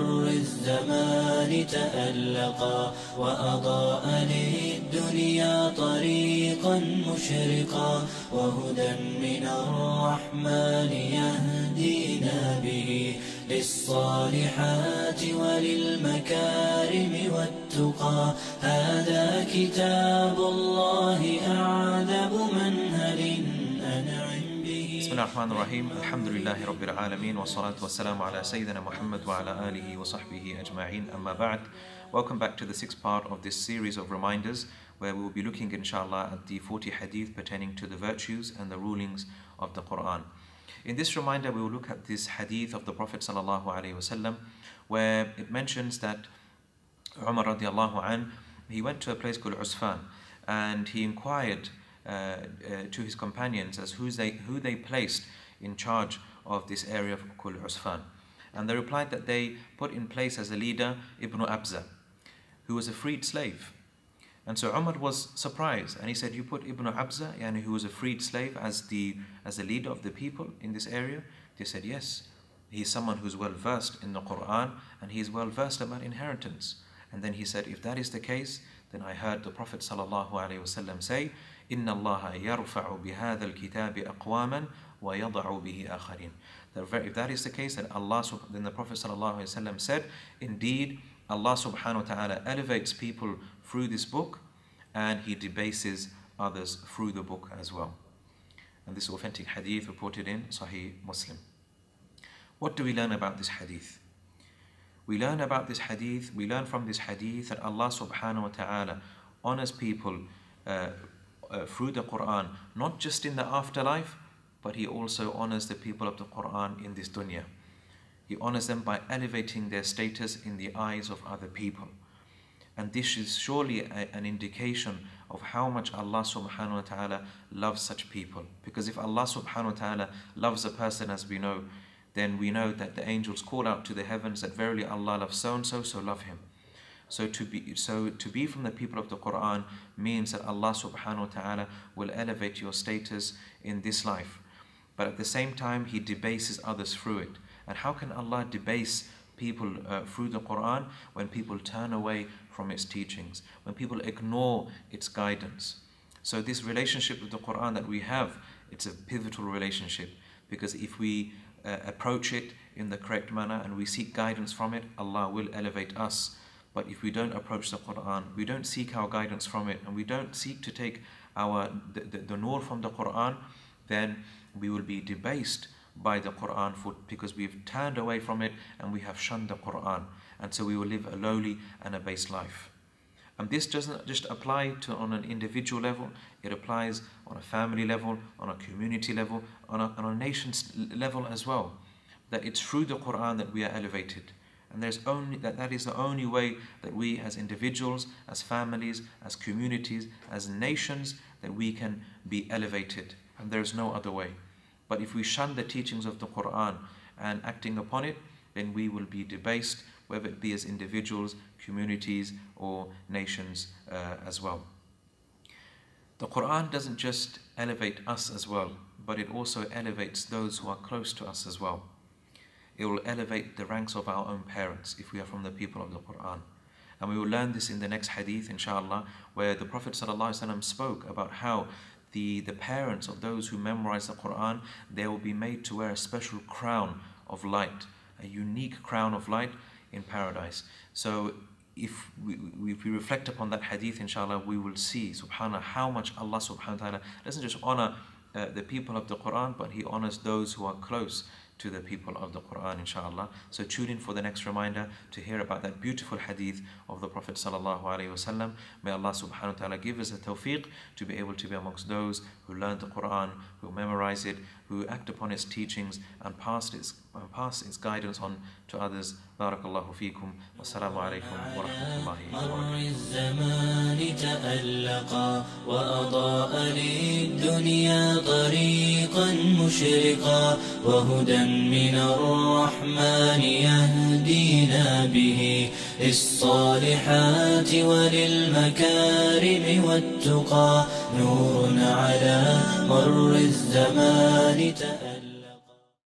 مر الزمان تألقا وأضاء للدنيا طريقا مشرقا وهدى من الرحمن يهدينا به للصالحات وللمكارم والتقى هذا كتاب الله أعذب منهل أنعم به. بسم الله الرحمن الرحيم. الحمد لله رب العالمين والصلاة والسلام على سيدنا Muhammad وعلى آله وصحبه أجمعين. أما بعد. Welcome back to the sixth part of this series of reminders, where we will be looking inshallah at the 40 hadith pertaining to the virtues and the rulings of the Qur'an. In this reminder, we will look at this hadith of the Prophet sallallahu alaihi wasallam, where it mentions that Umar radiallahu an, he went to a place called Usfan, and he inquired to his companions as who they placed in charge of this area called Usfan. And they replied that they put in place as a leader Ibn Abza, who was a freed slave. And so Umar was surprised, and he said, "You put Ibn Abza, yani who was a freed slave, as the leader of the people in this area?" They said, "Yes, he is someone who's well versed in the Qur'an, and he is well versed about inheritance." And then he said, "If that is the case, then I heard the Prophet sallallahu alaihi wasallam say, Inna Allah yarfa'u bihadha al-kitabi aqwaman wa yada'u bihi akharin." If that is the case, then then the Prophet sallallahu alaihi wasallam said, "Indeed, Allah subhanahu wa ta'ala elevates people through this book, and he debases others through the book as well." And this authentic hadith reported in Sahih Muslim. What do we learn about this hadith? We learn from this hadith that Allah subhanahu wa ta'ala honors people through the Qur'an, not just in the afterlife, but he also honors the people of the Qur'an in this dunya. He honors them by elevating their status in the eyes of other people. And this is surely an indication of how much Allah subhanahu wa ta'ala loves such people. Because if Allah subhanahu wa ta'ala loves a person, as we know, then we know that the angels call out to the heavens that verily Allah loves so-and-so, so love him. So to be from the people of the Qur'an means that Allah subhanahu wa ta'ala will elevate your status in this life. But at the same time, he debases others through it. And how can Allah debase people through the Qur'an? When people turn away from its teachings, when people ignore its guidance. So this relationship with the Qur'an that we have, it's a pivotal relationship, because if we approach it in the correct manner and we seek guidance from it, Allah will elevate us. But if we don't approach the Qur'an, we don't seek our guidance from it, and we don't seek to take the nur from the Qur'an, then we will be debased by the Qur'an because we've turned away from it and we have shunned the Qur'an. And so we will live a lowly and a base life. And this doesn't just apply on an individual level, it applies on a family level, on a community level, on a nation's level as well. That it's through the Qur'an that we are elevated. And that is the only way that we as individuals, as families, as communities, as nations, that we can be elevated. And there is no other way. But if we shun the teachings of the Qur'an and acting upon it, then we will be debased, whether it be as individuals, communities, or nations as well. The Qur'an doesn't just elevate us as well, but it also elevates those who are close to us as well. It will elevate the ranks of our own parents if we are from the people of the Qur'an. And we will learn this in the next hadith, inshallah, where the Prophet ﷺ spoke about how the parents of those who memorize the Qur'an, they will be made to wear a special crown of light, a unique crown of light in paradise. So if we reflect upon that hadith, inshallah, we will see, subhanAllah, how much Allah subhanahu wa ta'ala doesn't just honor the people of the Qur'an, but he honors those who are close to the people of the Qur'an, inshallah. So tune in for the next reminder to hear about that beautiful hadith of the Prophet sallallahu alaihi wasallam. May Allah subhanahu wa ta'ala give us the tawfiq to be able to be amongst those who learn the Qur'an, who memorize it, who act upon its teachings and pass its guidance on to others. Barakallahu feekum. Wassalamu alaikum wa rahmatullahi wa barakatuh. الزمان تألقا وأضاء للدنيا طريقا مشرقا وهدى من الرحمن يهدينا به للصالحات وللمكارم والتقى نور على مر الزمان تألقا.